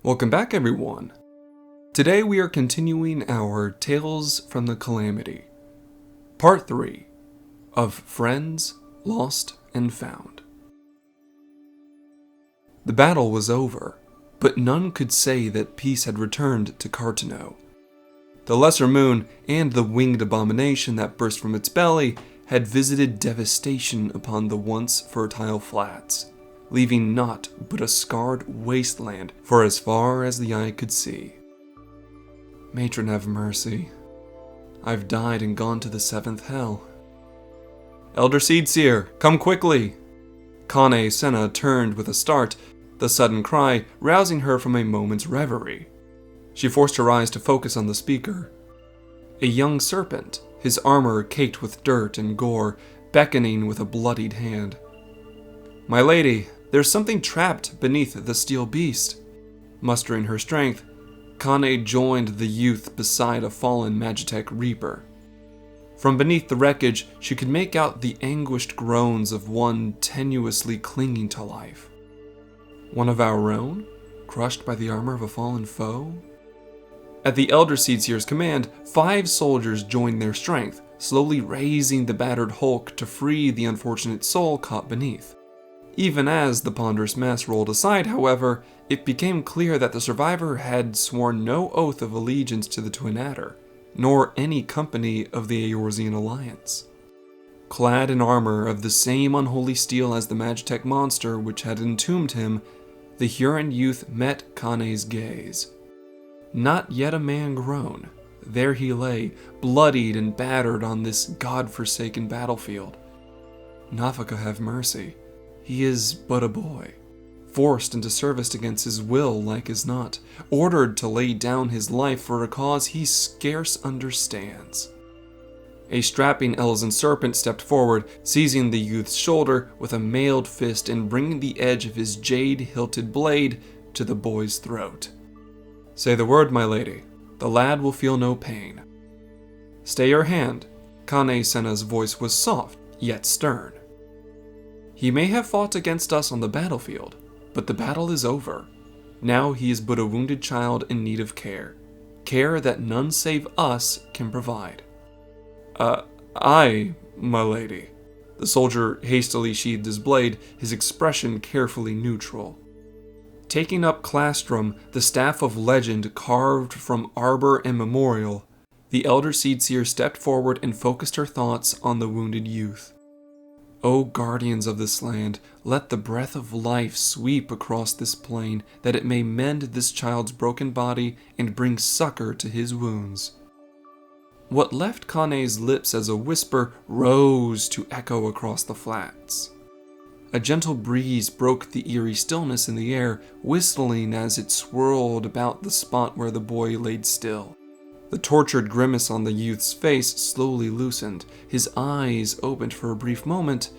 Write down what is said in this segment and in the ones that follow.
Welcome back, everyone. Today we are continuing our Tales from the Calamity, Part 3 of Friends Lost and Found. The battle was over, but none could say that peace had returned to Cartano. The Lesser Moon and the winged abomination that burst from its belly had visited devastation upon the once fertile flats, leaving naught but a scarred wasteland for as far as the eye could see. Matron have mercy. I've died and gone to the seventh hell. Elder Seedseer, come quickly! Kane Senna turned with a start, the sudden cry rousing her from a moment's reverie. She forced her eyes to focus on the speaker. A young serpent, his armor caked with dirt and gore, beckoning with a bloodied hand. My lady, there's something trapped beneath the steel beast. Mustering her strength, Kane joined the youth beside a fallen Magitech Reaper. From beneath the wreckage, she could make out the anguished groans of one tenuously clinging to life. One of our own, crushed by the armor of a fallen foe? At the Elder Seedseer's command, 5 soldiers joined their strength, slowly raising the battered hulk to free the unfortunate soul caught beneath. Even as the ponderous mass rolled aside, however, it became clear that the survivor had sworn no oath of allegiance to the Twin Adder, nor any company of the Eorzean alliance. Clad in armor of the same unholy steel as the Magitech monster which had entombed him, the Huron youth met Kane's gaze. Not yet a man grown, there he lay, bloodied and battered on this god-forsaken battlefield. Nafaka have mercy. He is but a boy, forced into service against his will like as not, ordered to lay down his life for a cause he scarce understands. A strapping Elzen serpent stepped forward, seizing the youth's shoulder with a mailed fist and bringing the edge of his jade-hilted blade to the boy's throat. Say the word, my lady. The lad will feel no pain. Stay your hand. Kane Senna's voice was soft, yet stern. He may have fought against us on the battlefield, but the battle is over. Now he is but a wounded child in need of care that none save us can provide. Aye, my lady. The soldier hastily sheathed his blade, his expression carefully neutral. Taking up Clastrum, the staff of legend carved from arbor and memorial, the Elder Seedseer stepped forward and focused her thoughts on the wounded youth. O guardians of this land, let the breath of life sweep across this plain, that it may mend this child's broken body and bring succor to his wounds. What left Kane's lips as a whisper rose to echo across the flats. A gentle breeze broke the eerie stillness in the air, whistling as it swirled about the spot where the boy laid still. The tortured grimace on the youth's face slowly loosened. His eyes opened for a brief moment,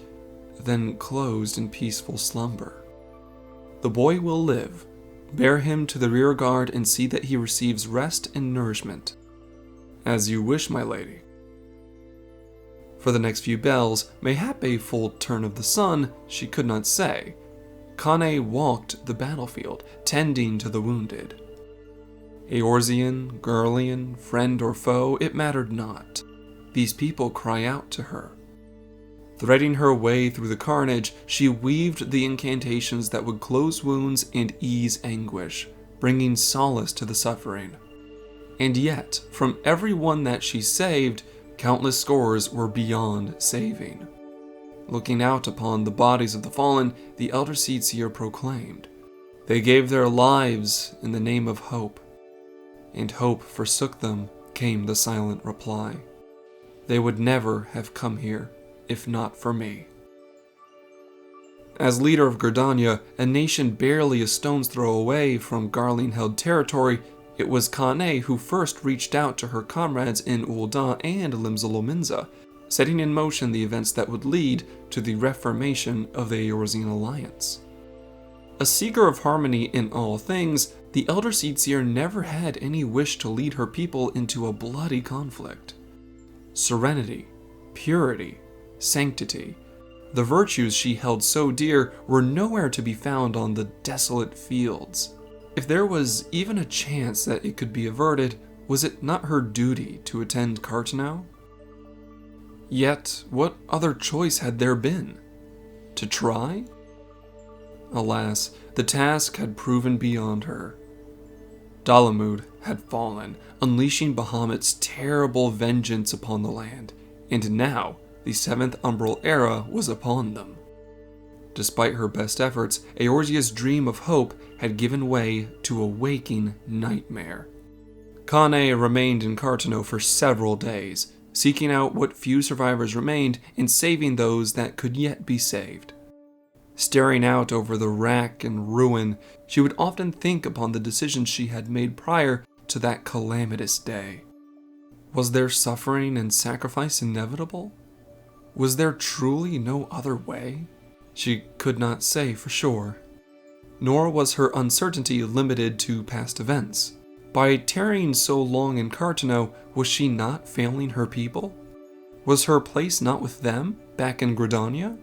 then closed in peaceful slumber. The boy will live. Bear him to the rear guard and see that he receives rest and nourishment. As you wish, my lady. For the next few bells, mayhap a full turn of the sun, she could not say. Kane walked the battlefield, tending to the wounded. Eorzean, Gurlian, friend or foe, it mattered not. These people cry out to her. Threading her way through the carnage, she weaved the incantations that would close wounds and ease anguish, bringing solace to the suffering. And yet, from every one that she saved, countless scores were beyond saving. Looking out upon the bodies of the fallen, the Elder Seedseer proclaimed, "They gave their lives in the name of hope." And hope forsook them, came the silent reply. They would never have come here, if not for me. As leader of Gridania, a nation barely a stone's throw away from Garling-held territory, it was Kane who first reached out to her comrades in Ul'dah and Limsa-Lominsa, setting in motion the events that would lead to the reformation of the Eorzean alliance. A seeker of harmony in all things, the Elder Seedseer never had any wish to lead her people into a bloody conflict. Serenity, purity, sanctity, the virtues she held so dear were nowhere to be found on the desolate fields. If there was even a chance that it could be averted, was it not her duty to attend Carteneau? Yet, what other choice had there been? To try? Alas, the task had proven beyond her. Dalamud had fallen, unleashing Bahamut's terrible vengeance upon the land, and now the 7th Umbral Era was upon them. Despite her best efforts, Eorzea's dream of hope had given way to a waking nightmare. Kane remained in Carteneau for several days, seeking out what few survivors remained and saving those that could yet be saved. Staring out over the wreck and ruin, she would often think upon the decisions she had made prior to that calamitous day. Was their suffering and sacrifice inevitable? Was there truly no other way? She could not say for sure. Nor was her uncertainty limited to past events. By tarrying so long in Carteneau, was she not failing her people? Was her place not with them, back in Gridania?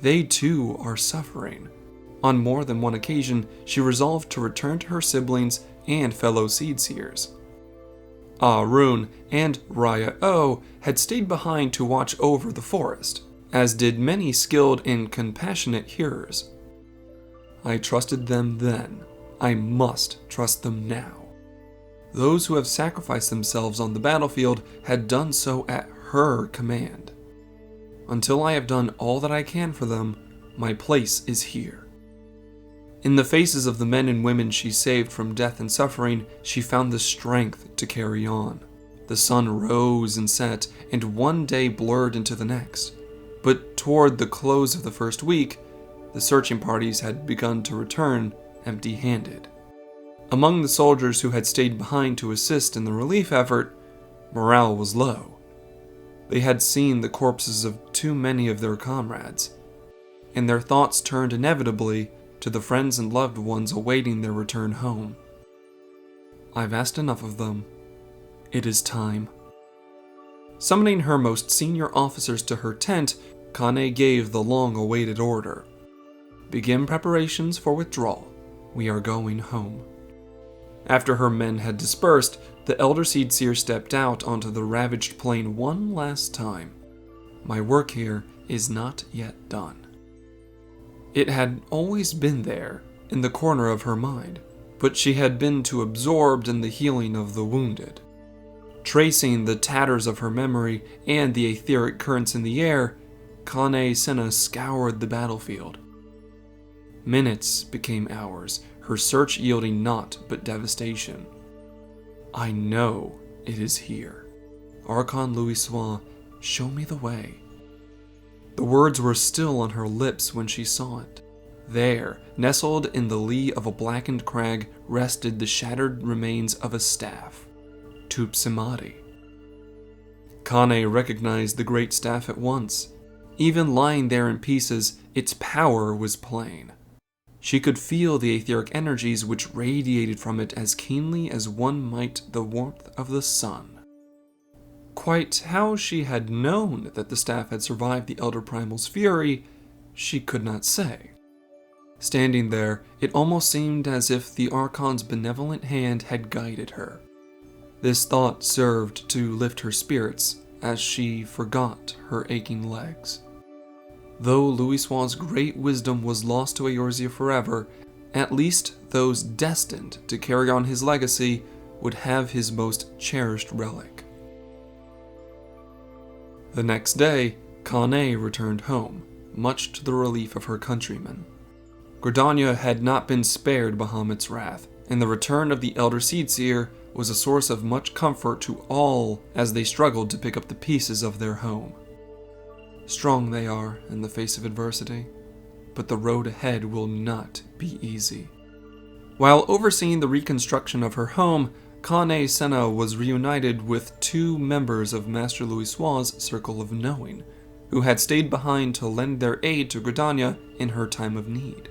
They too are suffering. On more than one occasion, she resolved to return to her siblings and fellow Seedseers. Rune and Raya O had stayed behind to watch over the forest, as did many skilled and compassionate hearers. I trusted them then. I must trust them now. Those who have sacrificed themselves on the battlefield had done so at her command. Until I have done all that I can for them, my place is here. In the faces of the men and women she saved from death and suffering, she found the strength to carry on. The sun rose and set, and one day blurred into the next. But toward the close of the first week, the searching parties had begun to return empty-handed. Among the soldiers who had stayed behind to assist in the relief effort, morale was low. They had seen the corpses of too many of their comrades, and their thoughts turned inevitably to the friends and loved ones awaiting their return home. I've asked enough of them. It is time. Summoning her most senior officers to her tent, Kane gave the long-awaited order. Begin preparations for withdrawal. We are going home. After her men had dispersed, the Elder Seedseer stepped out onto the ravaged plain one last time. My work here is not yet done. It had always been there, in the corner of her mind, but she had been too absorbed in the healing of the wounded. Tracing the tatters of her memory and the etheric currents in the air, Kane Senna scoured the battlefield. Minutes became hours, her search yielding naught but devastation. I know it is here. Archon Louisoix, show me the way. The words were still on her lips when she saw it. There, nestled in the lee of a blackened crag, rested the shattered remains of a staff. Tupsimati. Kane recognized the great staff at once. Even lying there in pieces, its power was plain. She could feel the etheric energies which radiated from it as keenly as one might the warmth of the sun. Quite how she had known that the staff had survived the Elder Primal's fury, she could not say. Standing there, it almost seemed as if the Archon's benevolent hand had guided her. This thought served to lift her spirits as she forgot her aching legs. Though Louisoix's great wisdom was lost to Eorzea forever, at least those destined to carry on his legacy would have his most cherished relic. The next day, Kane returned home, much to the relief of her countrymen. Gridania had not been spared Bahamut's wrath, and the return of the Elder Seedseer was a source of much comfort to all as they struggled to pick up the pieces of their home. Strong they are in the face of adversity, but the road ahead will not be easy. While overseeing the reconstruction of her home, Kane Senna was reunited with two members of Master Louisoix's Circle of Knowing, who had stayed behind to lend their aid to Gridania in her time of need.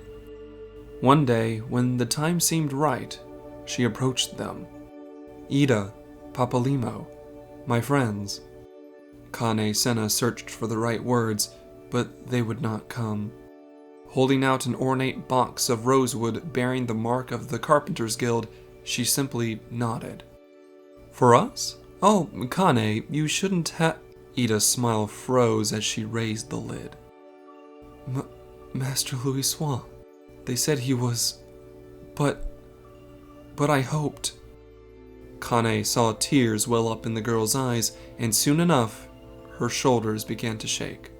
One day, when the time seemed right, she approached them. Ida, Papalimo, my friends. Kane Senna searched for the right words, but they would not come. Holding out an ornate box of rosewood bearing the mark of the Carpenters Guild, she simply nodded. For us? Oh, Kane, you shouldn't have... Ida's smile froze as she raised the lid. Master Louis, they said he was... But I hoped... Kane saw tears well up in the girl's eyes, and soon enough, her shoulders began to shake.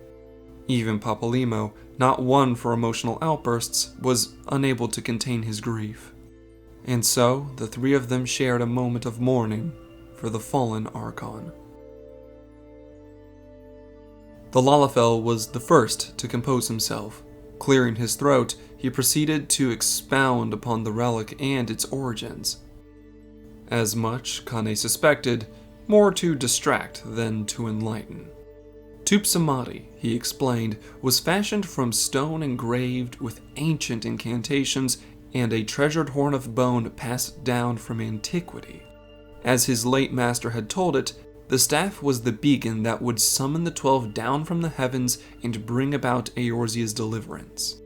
Even Papalymo, not one for emotional outbursts, was unable to contain his grief. And so, the three of them shared a moment of mourning for the fallen Archon. The Lalafell was the first to compose himself. Clearing his throat, he proceeded to expound upon the relic and its origins. As much, Kane suspected, more to distract than to enlighten. Tupsamati, he explained, was fashioned from stone engraved with ancient incantations and a treasured horn of bone passed down from antiquity. As his late master had told it, the staff was the beacon that would summon the 12 down from the heavens and bring about Eorzea's deliverance.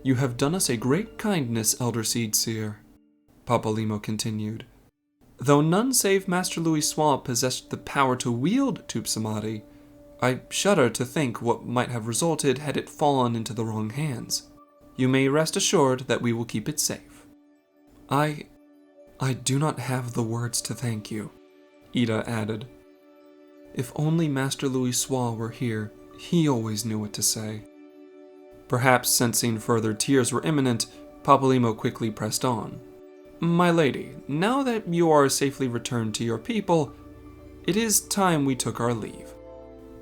You have done us a great kindness, Elder Seedseer, Papalymo continued. Though none save Master Louis possessed the power to wield Tupsamati, I shudder to think what might have resulted had it fallen into the wrong hands. You may rest assured that we will keep it safe. I do not have the words to thank you, Ida added. If only Master Louis were here, he always knew what to say. Perhaps sensing further tears were imminent, Papalymo quickly pressed on. My lady, now that you are safely returned to your people, it is time we took our leave.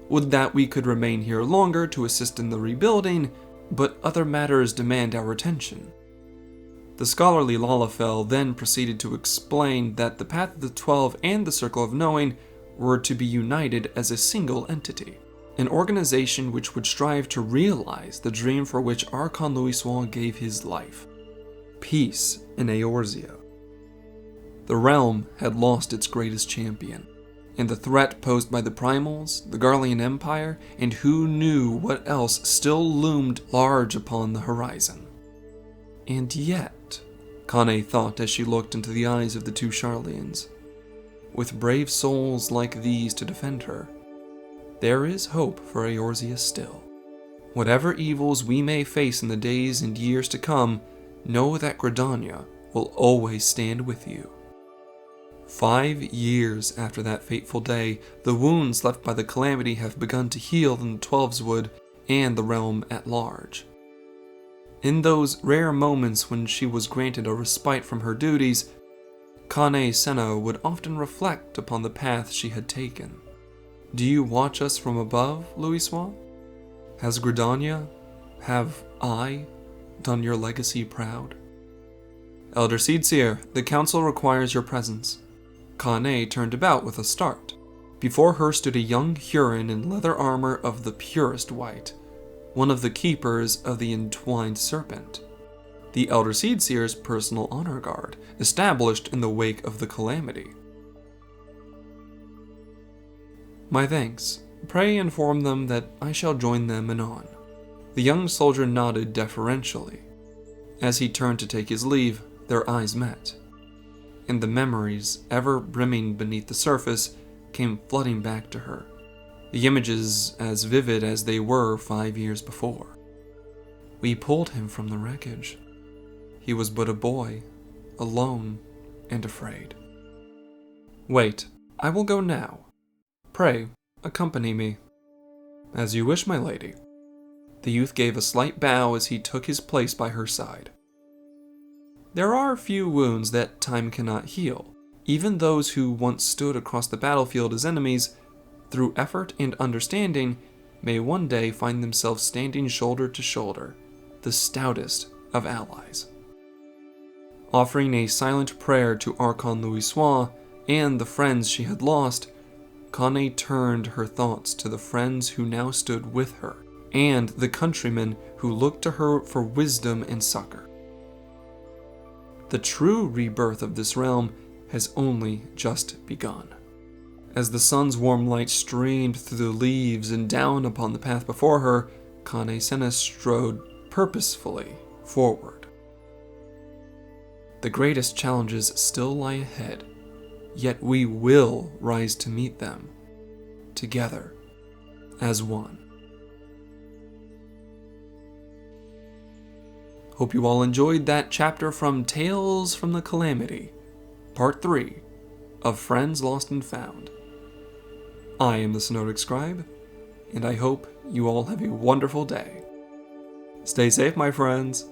Would that we could remain here longer to assist in the rebuilding, but other matters demand our attention. The scholarly Lalafell then proceeded to explain that the Path of the 12 and the Circle of Knowing were to be united as a single entity, an organization which would strive to realize the dream for which Archon Louis gave his life. Peace in Eorzea. The realm had lost its greatest champion, and the threat posed by the Primals, the Garlean Empire, and who knew what else still loomed large upon the horizon. And yet, Kane thought as she looked into the eyes of the two Sharlayans, with brave souls like these to defend her, there is hope for Eorzea still. Whatever evils we may face in the days and years to come, know that Gridania will always stand with you. 5 years after that fateful day, the wounds left by the Calamity have begun to heal in the Twelveswood and the realm at large. In those rare moments when she was granted a respite from her duties, Kane Senna would often reflect upon the path she had taken. Do you watch us from above, Louis? Has Gridania, have I, done your legacy proud? Elder Seedseer, the council requires your presence. Kane turned about with a start. Before her stood a young Huron in leather armor of the purest white, one of the keepers of the entwined serpent, the Elder Seedseer's personal honor guard, established in the wake of the Calamity. My thanks. Pray inform them that I shall join them anon. The young soldier nodded deferentially. As he turned to take his leave, their eyes met, and the memories, ever brimming beneath the surface, came flooding back to her, the images as vivid as they were 5 years before. We pulled him from the wreckage. He was but a boy, alone and afraid. Wait, I will go now. Pray, accompany me. As you wish, my lady. The youth gave a slight bow as he took his place by her side. There are few wounds that time cannot heal. Even those who once stood across the battlefield as enemies, through effort and understanding, may one day find themselves standing shoulder to shoulder, the stoutest of allies. Offering a silent prayer to Archon Louis and the friends she had lost, Kane turned her thoughts to the friends who now stood with her, and the countrymen who looked to her for wisdom and succor. The true rebirth of this realm has only just begun. As the sun's warm light streamed through the leaves and down upon the path before her, Kane Senna strode purposefully forward. The greatest challenges still lie ahead, yet we will rise to meet them, together, as one. Hope you all enjoyed that chapter from Tales from the Calamity, Part 3 of Friends Lost and Found. I am the Synodic Scribe, and I hope you all have a wonderful day. Stay safe, my friends.